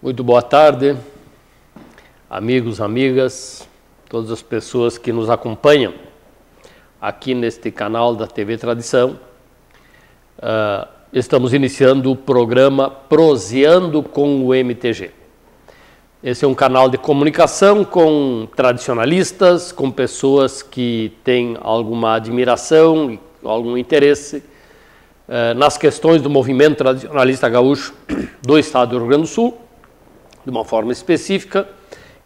Muito boa tarde, amigos, amigas, todas as pessoas que nos acompanham aqui neste canal da TV Tradição. Estamos iniciando o programa Proseando com o MTG. Esse é um canal de comunicação com tradicionalistas, com pessoas que têm alguma admiração e algum interesse nas questões do movimento tradicionalista gaúcho do estado do Rio Grande do Sul, de uma forma específica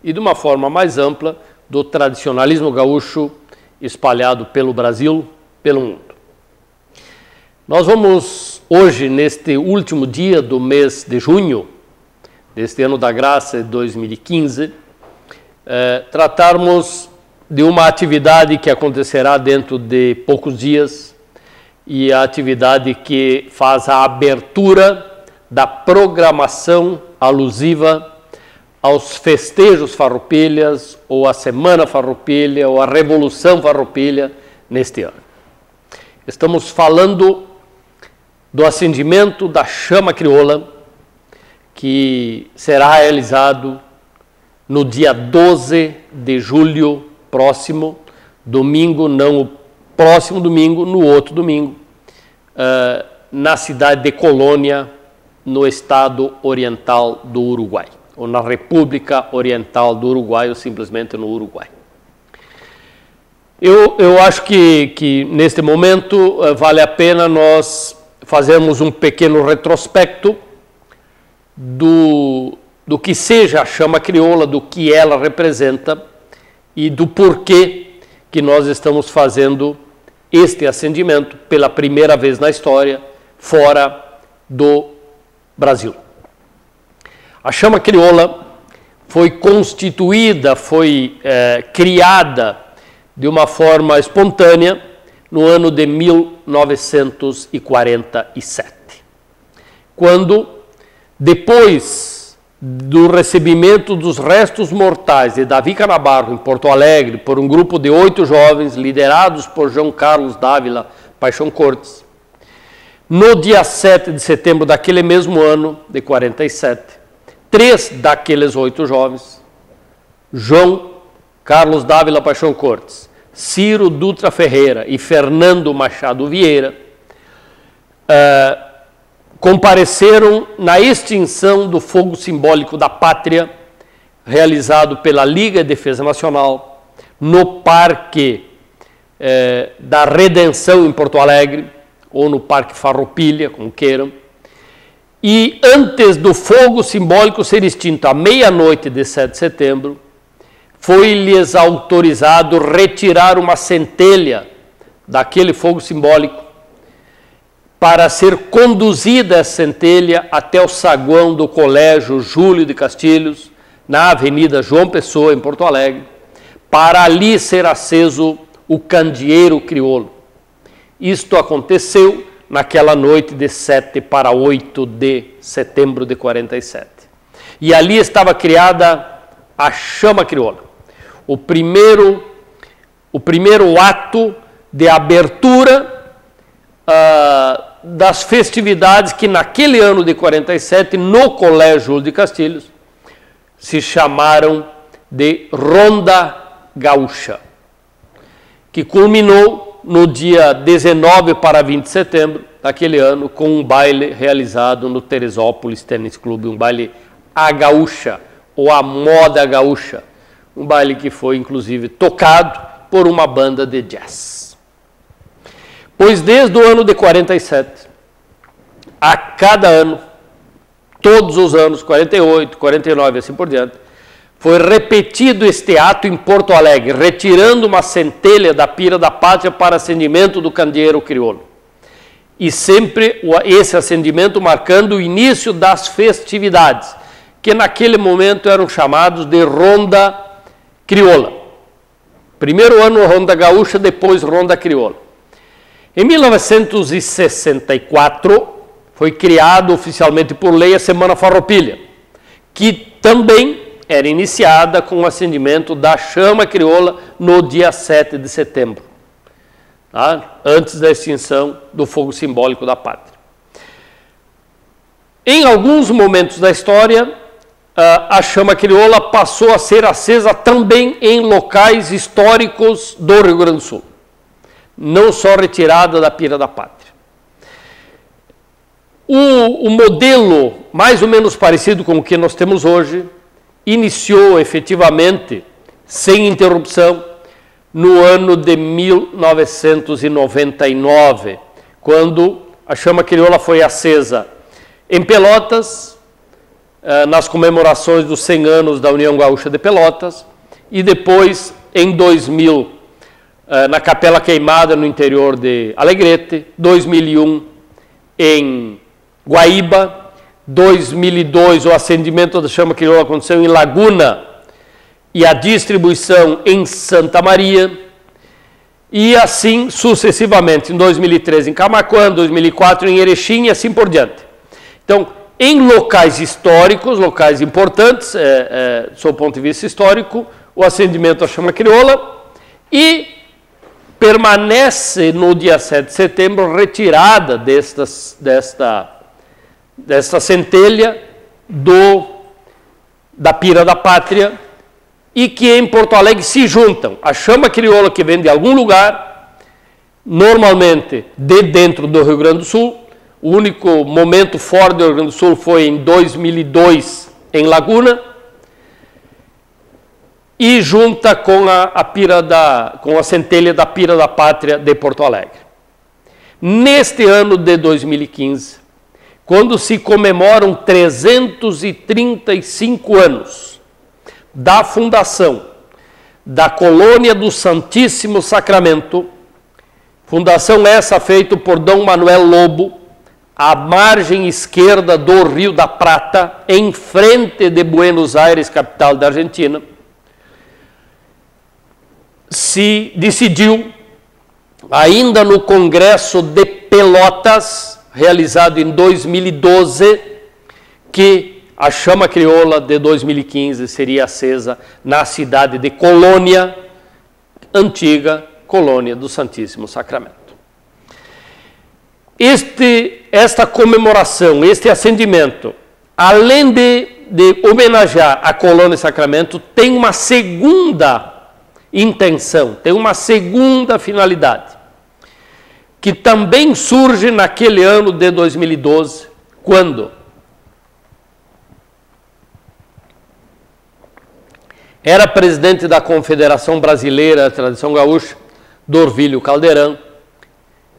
e de uma forma mais ampla do tradicionalismo gaúcho espalhado pelo Brasil, pelo mundo. Nós vamos hoje, neste último dia do mês de junho, deste ano da graça de 2015, tratarmos de uma atividade que acontecerá dentro de poucos dias e a atividade que faz a abertura da programação alusiva aos festejos farroupilhas, ou a Semana Farroupilha, ou a Revolução Farroupilha neste ano. Estamos falando do acendimento da chama crioula, que será realizado no dia 12 de julho próximo, domingo, não o próximo domingo, no outro domingo, na cidade de Colônia, no estado oriental do Uruguai, ou na República Oriental do Uruguai, ou simplesmente no Uruguai. Eu acho que neste momento vale a pena nós fazermos um pequeno retrospecto do que seja a chama crioula, do que ela representa e do porquê que nós estamos fazendo este acendimento pela primeira vez na história fora do Brasil. A chama crioula foi constituída, foi criada de uma forma espontânea no ano de 1947, quando, depois do recebimento dos restos mortais de Davi Canabarro em Porto Alegre por um grupo de 8 jovens liderados por João Carlos Dávila Paixão Cortes, no dia 7 de setembro daquele mesmo ano, de 47, 3 daqueles 8 jovens, João Carlos Dávila Paixão Cortes, Ciro Dutra Ferreira e Fernando Machado Vieira, compareceram na extinção do fogo simbólico da pátria, realizado pela Liga de Defesa Nacional, no Parque da Redenção em Porto Alegre, ou no Parque Farroupilha, como queiram, e antes do fogo simbólico ser extinto à meia-noite de 7 de setembro, foi-lhes autorizado retirar uma centelha daquele fogo simbólico para ser conduzida essa centelha até o saguão do Colégio Júlio de Castilhos, na Avenida João Pessoa, em Porto Alegre, para ali ser aceso o candeeiro crioulo. Isto aconteceu naquela noite de 7 para 8 de setembro de 47. E ali estava criada a chama crioula, o primeiro ato de abertura das festividades que naquele ano de 47, no Colégio Júlio de Castilhos, se chamaram de Ronda Gaúcha, que culminou no dia 19 para 20 de setembro daquele ano, com um baile realizado no Teresópolis Tênis Clube, um baile à gaúcha, ou à moda gaúcha, um baile que foi, inclusive, tocado por uma banda de jazz. Pois desde o ano de 47, a cada ano, todos os anos, 48, 49 e assim por diante, foi repetido este ato em Porto Alegre, retirando uma centelha da pira da pátria para acendimento do candeeiro crioulo. E sempre esse acendimento marcando o início das festividades, que naquele momento eram chamados de Ronda Crioula. Primeiro ano Ronda Gaúcha, depois Ronda Crioula. Em 1964, foi criado oficialmente por lei a Semana Farroupilha, que também era iniciada com o acendimento da chama crioula no dia 7 de setembro, tá? Antes da extinção do fogo simbólico da pátria. Em alguns momentos da história, a chama crioula passou a ser acesa também em locais históricos do Rio Grande do Sul, não só retirada da Pira da Pátria. O modelo mais ou menos parecido com o que nós temos hoje iniciou efetivamente, sem interrupção, no ano de 1999, quando a chama crioula foi acesa em Pelotas, nas comemorações dos 100 anos da União Gaúcha de Pelotas, e depois, em 2000, na Capela Queimada, no interior de Alegrete, 2001 em Guaíba, 2002 o acendimento da chama crioula aconteceu em Laguna e a distribuição em Santa Maria, e assim sucessivamente, em 2013 em Camaquã, 2004 em Erechim e assim por diante. Então, em locais históricos, locais importantes, sob o ponto de vista histórico, o acendimento da chama crioula, e permanece no dia 7 de setembro retirada desta centelha da Pira da Pátria, e que em Porto Alegre se juntam a chama crioula que vem de algum lugar, normalmente de dentro do Rio Grande do Sul. O único momento fora do Rio Grande do Sul foi em 2002 em Laguna, e junta com com a centelha da Pira da Pátria de Porto Alegre. Neste ano de 2015, quando se comemoram 335 anos da fundação da Colônia do Santíssimo Sacramento, fundação essa feita por Dom Manuel Lobo, à margem esquerda do Rio da Prata, em frente de Buenos Aires, capital da Argentina, se decidiu, ainda no Congresso de Pelotas, realizado em 2012, que a chama crioula de 2015 seria acesa na cidade de Colônia, antiga Colônia do Santíssimo Sacramento. Esta comemoração, este acendimento, além de homenagear a Colônia e Sacramento, tem uma segunda intenção, tem uma segunda finalidade, que também surge naquele ano de 2012, quando era presidente da Confederação Brasileira da Tradição Gaúcha, Dorvílio Caldeirão,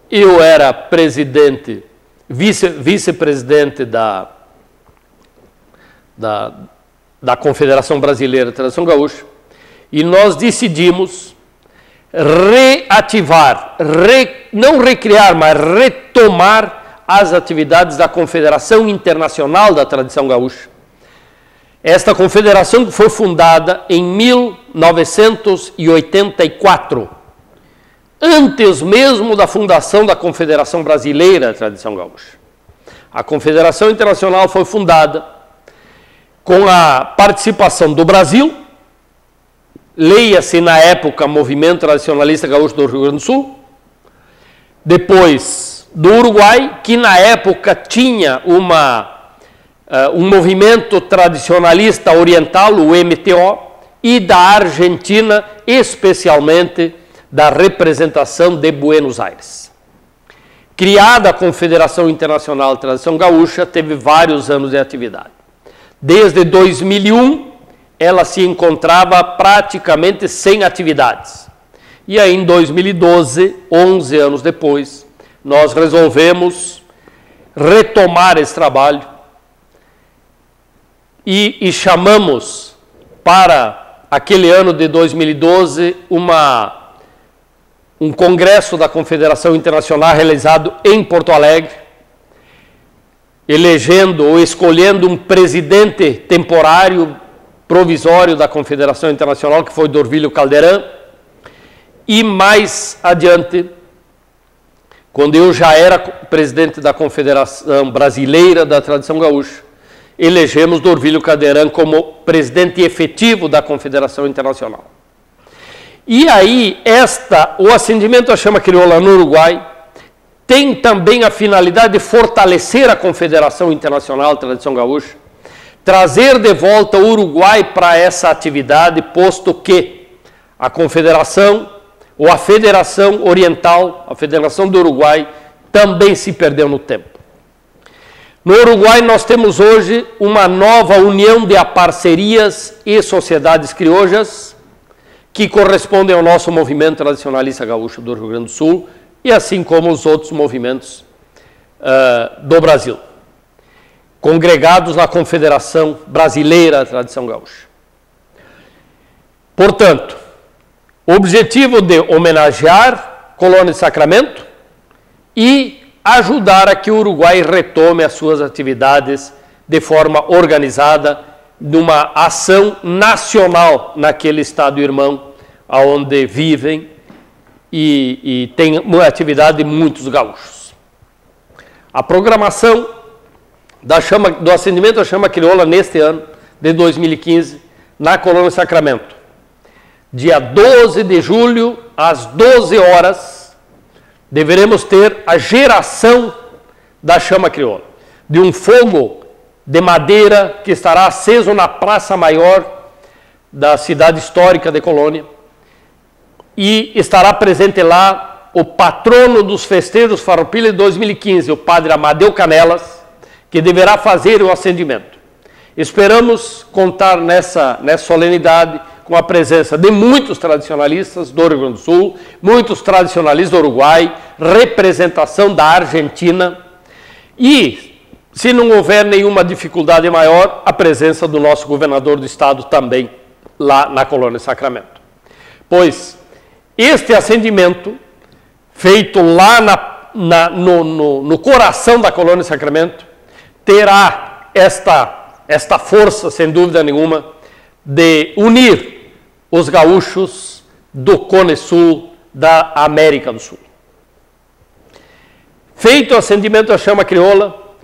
eu era presidente, vice-presidente da Confederação Brasileira da Tradição Gaúcha, e nós decidimos reativar, não recriar, mas retomar as atividades da Confederação Internacional da Tradição Gaúcha. Esta confederação foi fundada em 1984, antes mesmo da fundação da Confederação Brasileira da Tradição Gaúcha. A Confederação Internacional foi fundada com a participação do Brasil, leia-se na época Movimento Tradicionalista Gaúcho do Rio Grande do Sul, depois do Uruguai, que na época tinha um movimento tradicionalista oriental, o MTO, e da Argentina, especialmente da representação de Buenos Aires. Criada a Confederação Internacional de Tradição Gaúcha, teve vários anos de atividade. Desde 2001, ela se encontrava praticamente sem atividades. E aí, em 2012, 11 anos depois, nós resolvemos retomar esse trabalho e chamamos para aquele ano de 2012 um congresso da Confederação Internacional realizado em Porto Alegre, elegendo ou escolhendo um presidente temporário, provisório da Confederação Internacional, que foi Dorvílio Caldeirão, e mais adiante, quando eu já era presidente da Confederação Brasileira da Tradição Gaúcha, elegemos Dorvílio Caldeirão como presidente efetivo da Confederação Internacional. E aí, o acendimento da chama crioula no Uruguai tem também a finalidade de fortalecer a Confederação Internacional de Tradição Gaúcha, trazer de volta o Uruguai para essa atividade, posto que a Confederação ou a Federação Oriental, a Federação do Uruguai, também se perdeu no tempo. No Uruguai nós temos hoje uma nova união de parcerias e sociedades criojas que correspondem ao nosso movimento tradicionalista gaúcho do Rio Grande do Sul e assim como os outros movimentos do Brasil, congregados na Confederação Brasileira da Tradição Gaúcha. Portanto, o objetivo de homenagear Colônia de Sacramento e ajudar a que o Uruguai retome as suas atividades de forma organizada, numa ação nacional naquele estado irmão, onde vivem e tem uma atividade de muitos gaúchos. A programação do acendimento da chama crioula neste ano, de 2015, na Colônia Sacramento. Dia 12 de julho, às 12 horas, deveremos ter a geração da chama crioula, de um fogo de madeira que estará aceso na Praça Maior da cidade histórica de Colônia, e estará presente lá o patrono dos festejos Farroupilha de 2015, o padre Amadeu Canelas, que deverá fazer o acendimento. Esperamos contar nessa solenidade com a presença de muitos tradicionalistas do Rio Grande do Sul, muitos tradicionalistas do Uruguai, representação da Argentina e, se não houver nenhuma dificuldade maior, a presença do nosso governador do estado também lá na Colônia Sacramento. Pois este acendimento, feito lá no coração da Colônia Sacramento, terá esta força, sem dúvida nenhuma, de unir os gaúchos do Cone Sul da América do Sul. Feito o acendimento da chama crioula,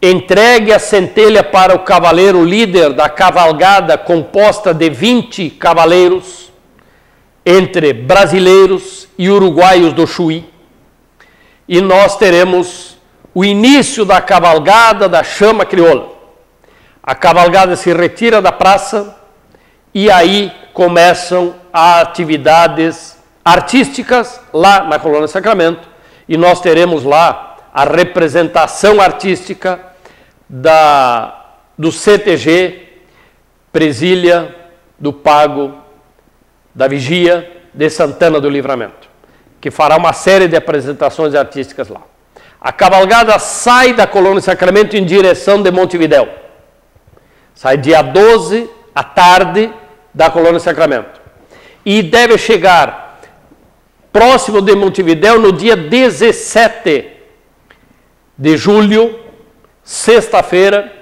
entregue a centelha para o cavaleiro líder da cavalgada composta de 20 cavaleiros, entre brasileiros e uruguaios do Chuí, e nós teremos o início da cavalgada da chama crioula. A cavalgada se retira da praça e aí começam as atividades artísticas lá na Colônia Sacramento, e nós teremos lá a representação artística do CTG, Presília, do Pago, da Vigia de Santana do Livramento, que fará uma série de apresentações artísticas lá. A cavalgada sai da Colônia Sacramento em direção de Montevidéu. Sai dia 12 à tarde da Colônia Sacramento e deve chegar próximo de Montevidéu no dia 17 de julho, sexta-feira,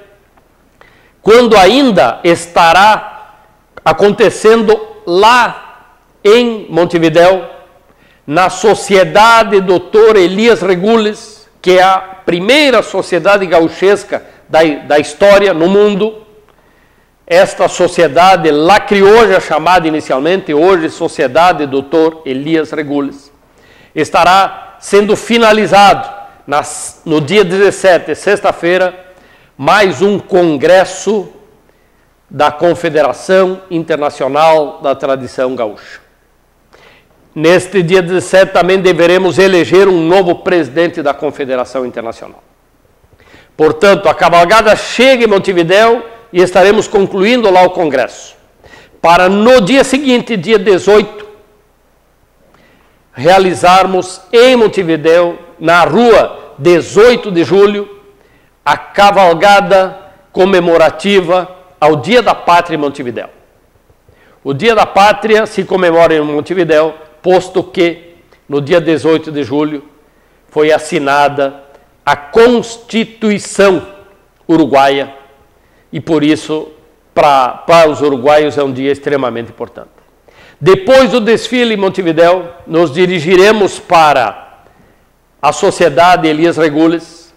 quando ainda estará acontecendo lá em Montevidéu, na Sociedade Dr. Elias Regules, que é a primeira sociedade gauchesca da história no mundo. Esta sociedade lá crioja, chamada inicialmente, hoje Sociedade Dr. Elias Regules, estará sendo finalizado no dia 17, sexta-feira, mais um congresso da Confederação Internacional da Tradição Gaúcha. Neste dia 17 também deveremos eleger um novo presidente da Confederação Internacional. Portanto, a cavalgada chega em Montevidéu e estaremos concluindo lá o congresso, para no dia seguinte, dia 18, realizarmos em Montevidéu, na rua 18 de julho, a cavalgada comemorativa ao Dia da Pátria em Montevidéu. O Dia da Pátria se comemora em Montevidéu, posto que no dia 18 de julho foi assinada a Constituição Uruguaia, e por isso, para os uruguaios, é um dia extremamente importante. Depois do desfile em Montevidéu, nos dirigiremos para a Sociedade Elias Regules,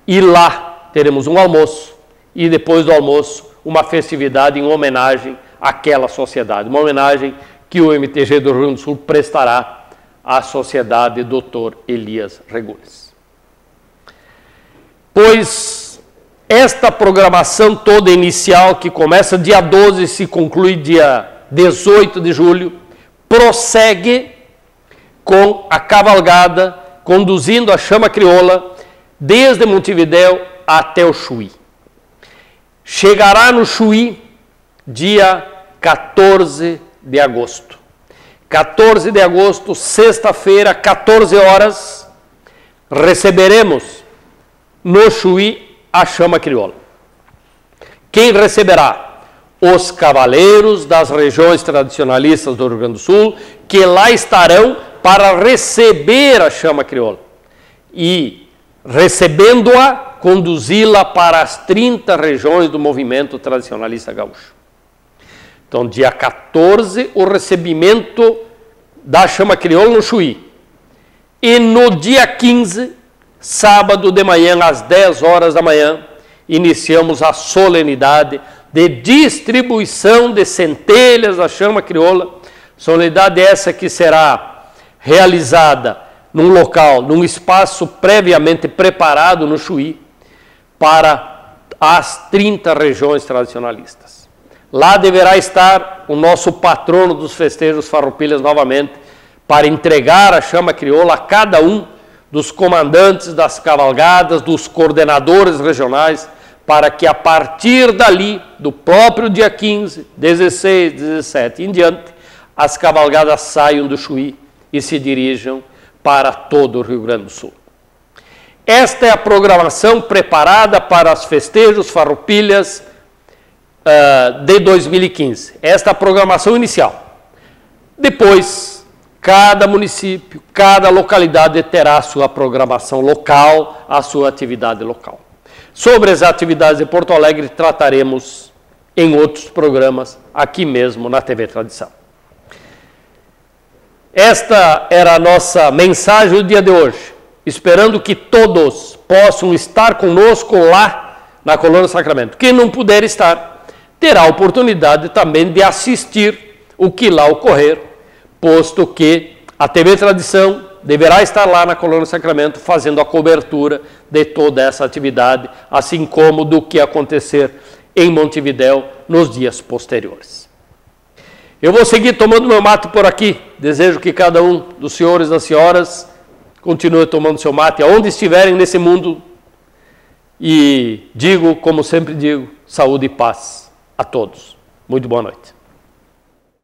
e lá teremos um almoço, e depois do almoço, uma festividade em homenagem àquela sociedade, uma homenagem que o MTG do Rio Grande do Sul prestará à Sociedade Dr. Elias Regules. Pois Esta programação toda inicial, que começa dia 12 e se conclui dia 18 de julho, prossegue com a cavalgada conduzindo a chama crioula desde Montevidéu até o Chuí. Chegará no Chuí dia 14 de agosto. 14 de agosto, sexta-feira, 14 horas, receberemos no Chuí a chama crioula. Quem receberá? Os cavaleiros das regiões tradicionalistas do Rio Grande do Sul, que lá estarão para receber a chama crioula. E, recebendo-a, conduzi-la para as 30 regiões do movimento tradicionalista gaúcho. Então, dia 14, o recebimento da chama crioula no Chuí. E no dia 15, sábado de manhã, às 10 horas da manhã, iniciamos a solenidade de distribuição de centelhas da chama crioula. Solenidade essa que será realizada num local, num espaço previamente preparado no Chuí, para as 30 regiões tradicionalistas. Lá deverá estar o nosso patrono dos festejos Farroupilhas novamente, para entregar a chama crioula a cada um dos comandantes das cavalgadas, dos coordenadores regionais, para que a partir dali, do próprio dia 15, 16, 17 em diante, as cavalgadas saiam do Chuí e se dirijam para todo o Rio Grande do Sul. Esta é a programação preparada para os festejos Farroupilhas de 2015. Esta é a programação inicial. Depois, cada município, cada localidade terá a sua programação local, a sua atividade local. Sobre as atividades de Porto Alegre trataremos em outros programas, aqui mesmo na TV Tradição. Esta era a nossa mensagem do dia de hoje, esperando que todos possam estar conosco lá na Colônia Sacramento. Quem não puder estar, terá a oportunidade também de assistir o que lá ocorrer, posto que a TV Tradição deverá estar lá na Colônia Sacramento fazendo a cobertura de toda essa atividade, assim como do que acontecer em Montevidéu nos dias posteriores. Eu vou seguir tomando meu mate por aqui. Desejo que cada um dos senhores e das senhoras continue tomando seu mate aonde estiverem nesse mundo. E digo, como sempre digo, saúde e paz a todos. Muito boa noite.